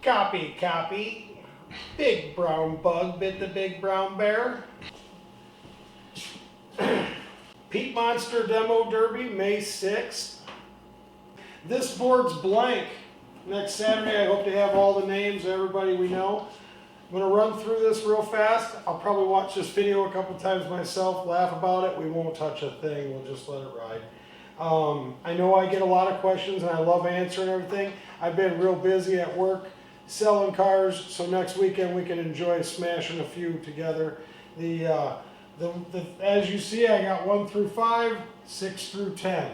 Copy, copy. Big brown bug bit the big brown bear. Peat Monster Demo Derby, May 6th. This board's blank. Next Saturday, I hope to have all the names of everybody we know. I'm going to run through this real fast. I'll probably watch this video a couple times myself, laugh about it. We won't touch a thing. We'll just let it ride. I know I get a lot of questions and I love answering everything. I've been real busy at work selling cars, so next weekend we can enjoy smashing a few together. As you see, I got 1 through 5, 6 through 10.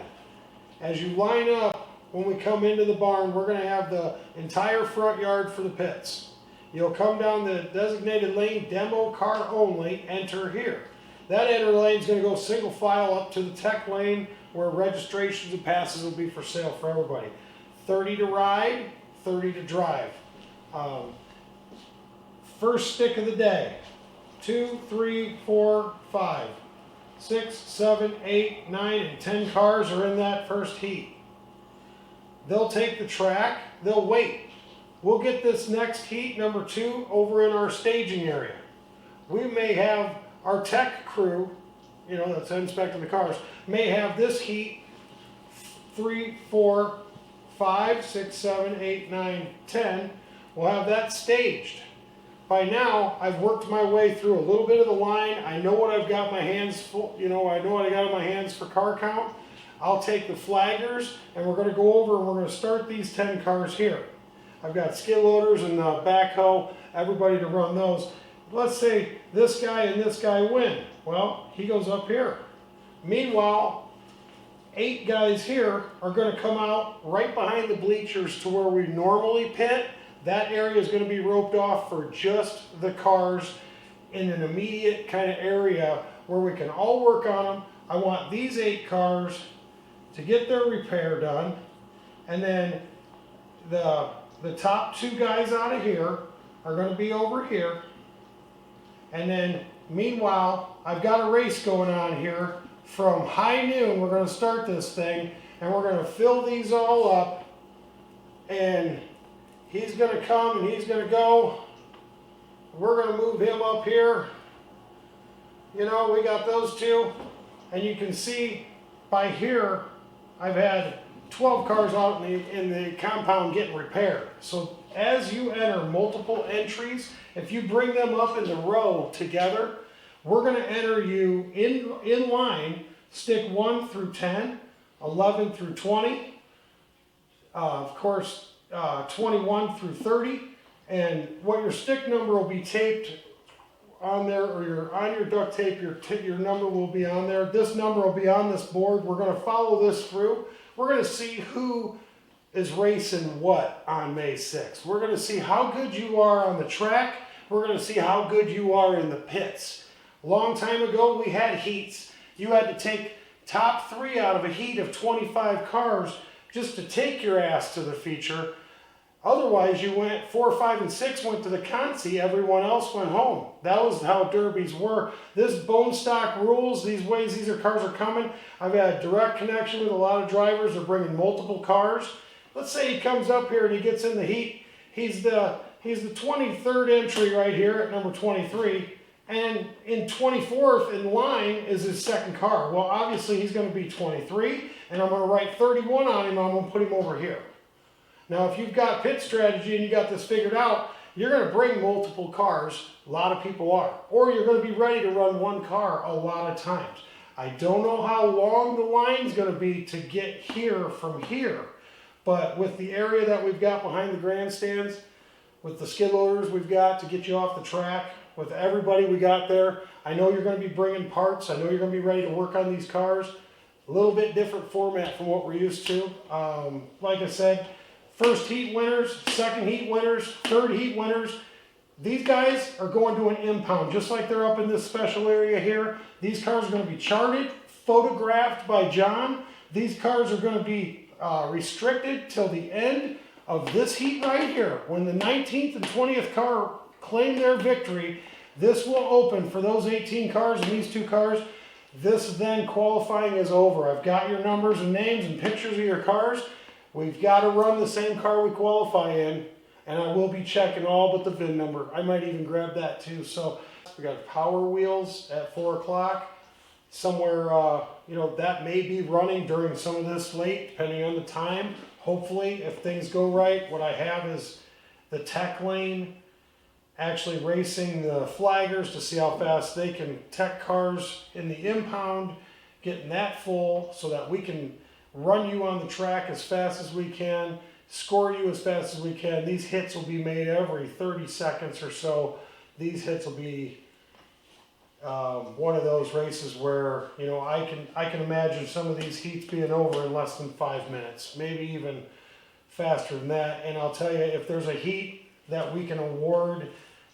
As you line up, when we come into the barn, we're going to have the entire front yard for the pits. You'll come down the designated lane, demo car only, enter here. That enter lane is going to go single file up to the tech lane where registrations and passes will be for sale for everybody. 30 to ride, 30 to drive. First stick of the day. 2, 3, 4, 5, 6, 7, 8, 9, and 10 cars are in that first heat. They'll take the track, they'll wait. We'll get this next heat, number 2, over in our staging area. We may have our tech crew, that's inspecting the cars, may have this heat 3, 4, 5, 6, 7, 8, 9, 10. We'll have that staged. By now, I've worked my way through a little bit of the line. I know what I've got my hands full, I know what I got in my hands for car count. I'll take the flaggers and we're going to go over and we're going to start these 10 cars here. I've got skid loaders and backhoe, everybody to run those. Let's say this guy and this guy win. Well, he goes up here. Meanwhile, 8 guys here are going to come out right behind the bleachers to where we normally pit. That area is going to be roped off for just the cars in an immediate kind of area where we can all work on them. I want these 8 cars to get their repair done, and then the top 2 guys out of here are going to be over here, and then meanwhile I've got a race going on here from high noon. We're going to start this thing and we're going to fill these all up, and he's going to come and he's going to go. We're going to move him up here. We got those 2, and you can see by here I've had 12 cars out in the compound getting repaired. So as you enter multiple entries, if you bring them up in the row together, we're going to enter you in line, stick 1 through 10, 11 through 20, of course 21 through 30, and what your stick number will be taped on there, or on your duct tape, your number will be on there. This number will be on this board. We're going to follow this through. We're going to see who is racing what on May 6th. We're going to see how good you are on the track. We're going to see how good you are in the pits. A long time ago, we had heats. You had to take top 3 out of a heat of 25 cars just to take your ass to the feature. Otherwise, you went 4, 5, and 6 went to the consi. Everyone else went home. That was how derbies were. This bone stock rules. These ways these cars are coming. I've had direct connection with a lot of drivers. They're bringing multiple cars. Let's say he comes up here and he gets in the heat. He's the 23rd entry right here at number 23. And in 24th in line is his second car. Well, obviously he's going to be 23, and I'm going to write 31 on him. I'm going to put him over here. Now, if you've got pit strategy and you got this figured out, you're going to bring multiple cars. A lot of people are. Or you're going to be ready to run 1 car a lot of times. I don't know how long the line's going to be to get here from here. But with the area that we've got behind the grandstands, with the skid loaders we've got to get you off the track, with everybody we got there, I know you're going to be bringing parts. I know you're going to be ready to work on these cars. A little bit different format from what we're used to. Like I said, first heat winners, second heat winners, third heat winners. These guys are going to an impound, just like they're up in this special area here. These cars are going to be charted, photographed by John. These cars are going to be restricted till the end of this heat right here. When the 19th and 20th car claim their victory, this will open for those 18 cars and these 2 cars. This then qualifying is over. I've got your numbers and names and pictures of your cars. We've got to run the same car we qualify in, And I will be checking all but the VIN number. I might even grab that too. So we got Power Wheels at 4 o'clock. Somewhere, that may be running during some of this late, depending on the time. Hopefully, if things go right, what I have is the tech lane actually racing the flaggers to see how fast they can tech cars in the impound, getting that full so that we can run you on the track as fast as we can, score you as fast as we can. These hits will be made every 30 seconds or so. These hits will be one of those races where, I can imagine some of these heats being over in less than 5 minutes, maybe even faster than that. And I'll tell you, if there's a heat that we can award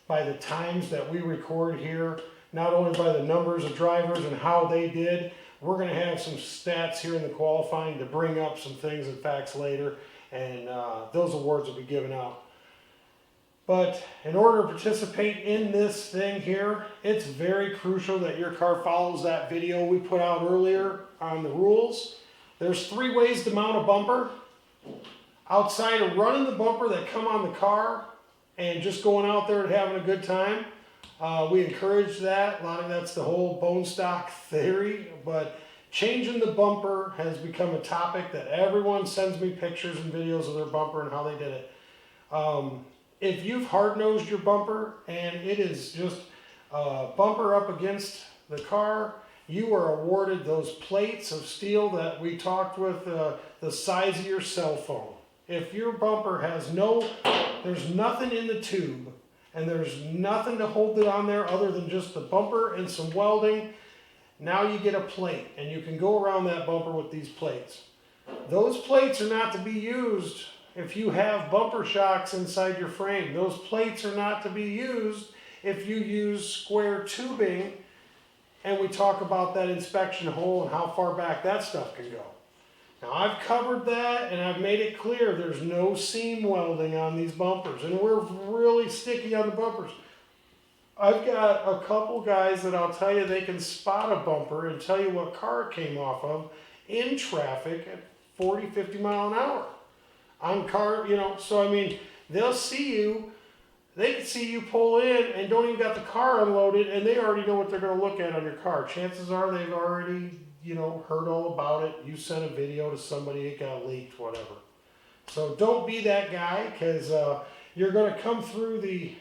by the times that we record here, not only by the numbers of drivers and how they did, we're going to have some stats here in the qualifying to bring up some things and facts later, and those awards will be given out. But in order to participate in this thing here, it's very crucial that your car follows that video we put out earlier on the rules. There's 3 ways to mount a bumper. Outside of running the bumper that come on the car and just going out there and having a good time, we encourage that. A lot of that's the whole bone stock theory, but changing the bumper has become a topic that everyone sends me pictures and videos of their bumper and how they did it. If you've hard-nosed your bumper and it is just a bumper up against the car, you are awarded those plates of steel that we talked with, the size of your cell phone. If your bumper has there's nothing in the tube and there's nothing to hold it on there other than just the bumper and some welding, now you get a plate and you can go around that bumper with these plates. Those plates are not to be used if you have bumper shocks inside your frame. Those plates are not to be used if you use square tubing, and we talk about that inspection hole and how far back that stuff can go. Now I've covered that and I've made it clear there's no seam welding on these bumpers, and we're really sticky on the bumpers. I've got a couple guys that I'll tell you they can spot a bumper and tell you what car it came off of in traffic at 40, 50 mile an hour. On car, so I mean, they'll see you, they can see you pull in and don't even got the car unloaded, and they already know what they're going to look at on your car. Chances are they've already, heard all about it. You sent a video to somebody, it got leaked, whatever. So don't be that guy, because you're going to come through the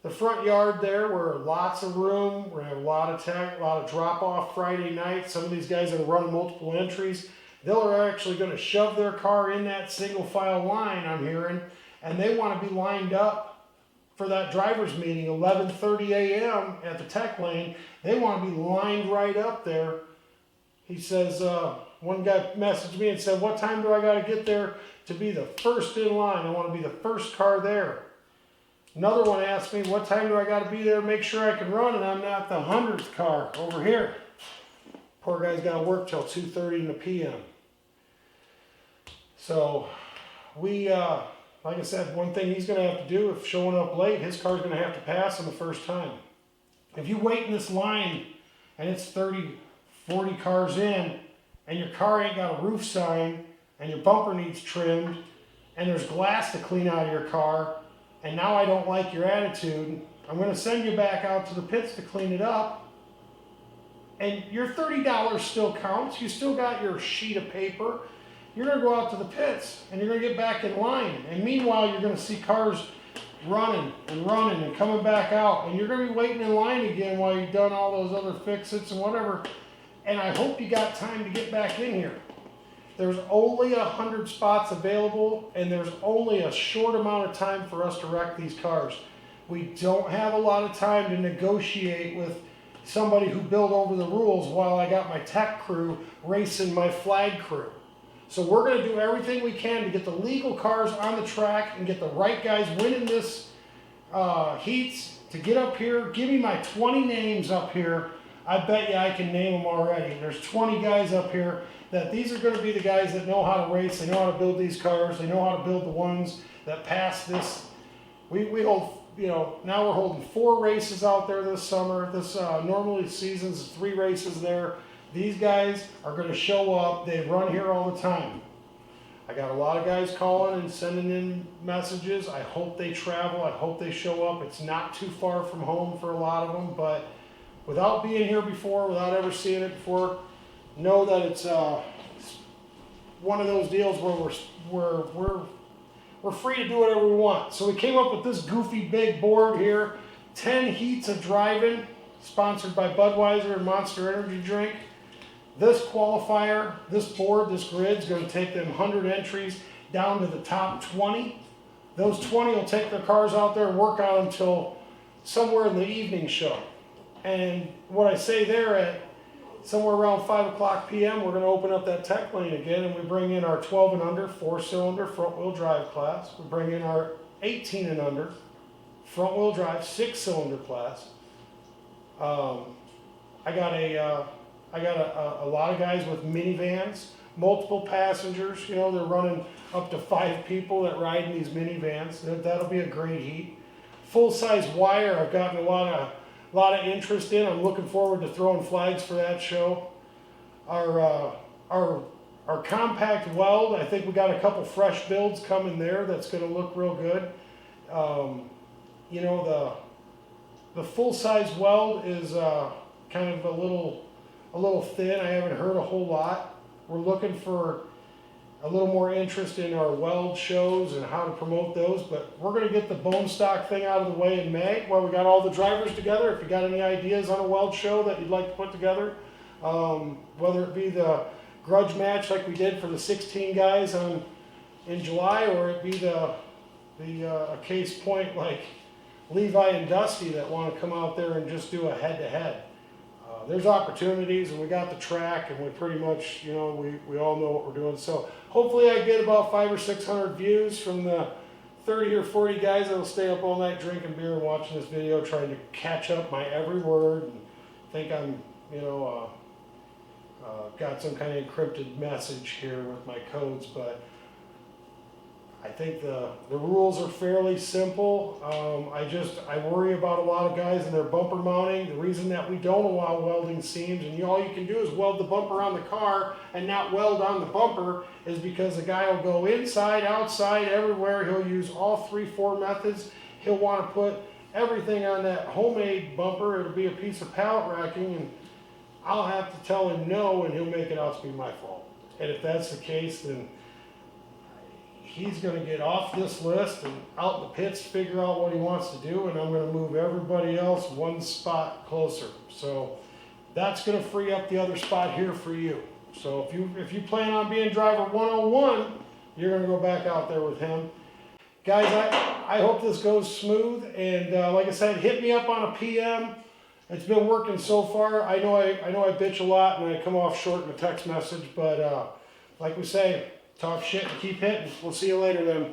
front yard there where lots of room. We're going to have a lot of drop off Friday night. Some of these guys that are running multiple entries, they're actually going to shove their car in that single file line, I'm hearing, and they want to be lined up for that driver's meeting, 11:30 a.m. at the tech lane. They want to be lined right up there. He says, one guy messaged me and said, what time do I got to get there to be the first in line? I want to be the first car there. Another one asked me, what time do I got to be there to make sure I can run and I'm not the 100th car over here? Poor guy's got to work till 2:30 in the p.m. So we, like I said, one thing he's going to have to do if showing up late, his car's going to have to pass him the first time. If you wait in this line and it's 30, 40 cars in and your car ain't got a roof sign and your bumper needs trimmed and there's glass to clean out of your car, and now I don't like your attitude, I'm going to send you back out to the pits to clean it up, and your $30 still counts. You still got your sheet of paper. You're going to go out to the pits and you're going to get back in line. And meanwhile, you're going to see cars running and coming back out. And you're going to be waiting in line again while you've done all those other fix-its and whatever. And I hope you got time to get back in here. There's only 100 spots available, and there's only a short amount of time for us to wreck these cars. We don't have a lot of time to negotiate with somebody who built over the rules while I got my tech crew racing my flag crew. So we're going to do everything we can to get the legal cars on the track and get the right guys winning this heats to get up here. Give me my 20 names up here. I bet you I can name them already. There's 20 guys up here that these are going to be the guys that know how to race. They know how to build these cars. They know how to build the ones that pass this. We hold, now we're holding 4 races out there this summer. This normally season's 3 races there. These guys are going to show up. They run here all the time. I got a lot of guys calling and sending in messages. I hope they travel. I hope they show up. It's not too far from home for a lot of them, but without being here before, without ever seeing it before, know that it's one of those deals where we're free to do whatever we want. So we came up with this goofy big board here, 10 heats of driving, sponsored by Budweiser and Monster Energy Drink. This qualifier, this board, this grid is going to take them 100 entries down to the top 20. Those 20 will take their cars out there and work on them until somewhere in the evening show. And what I say there, at somewhere around 5 o'clock p.m., we're going to open up that tech lane again, and we bring in our 12 and under 4-cylinder front-wheel drive class. We bring in our 18 and under front-wheel drive 6-cylinder class. I got a lot of guys with minivans, multiple passengers. You know, they're running up to 5 people that ride in these minivans. That'll be a great heat. Full-size wire, I've gotten a lot of interest in. I'm looking forward to throwing flags for that show. Our compact weld, I think we got a couple fresh builds coming there that's going to look real good. You know, the full-size weld is kind of a little thin. I haven't heard a whole lot. We're looking for a little more interest in our weld shows and how to promote those, but we're going to get the bone stock thing out of the way in May while we got all the drivers together. If you got any ideas on a weld show that you'd like to put together, whether it be the grudge match like we did for the 16 guys in July, or it be a case point like Levi and Dusty that want to come out there and just do a head-to-head. There's opportunities, and we got the track, and we pretty much, you know, we all know what we're doing. So hopefully I get about 500 or 600 views from the 30 or 40 guys that'll stay up all night drinking beer and watching this video, trying to catch up my every word and think I'm, you know, got some kind of encrypted message here with my codes. But I think the rules are fairly simple. I worry about a lot of guys and their bumper mounting. The reason that we don't allow welding seams, and all you can do is weld the bumper on the car and not weld on the bumper, is because the guy will go inside, outside, everywhere. He'll use all 3-4 methods. He'll want to put everything on that homemade bumper. It'll be a piece of pallet racking, and I'll have to tell him no, and he'll make it out to be my fault. And if that's the case, then he's going to get off this list and out in the pits, figure out what he wants to do, and I'm going to move everybody else one spot closer. So that's going to free up the other spot here for you. So if you plan on being driver 101, you're going to go back out there with him. Guys, I hope this goes smooth, and like I said, hit me up on a PM. It's been working so far. I know I bitch a lot and I come off short in a text message, but like we say, talk shit and keep hitting. We'll see you later then.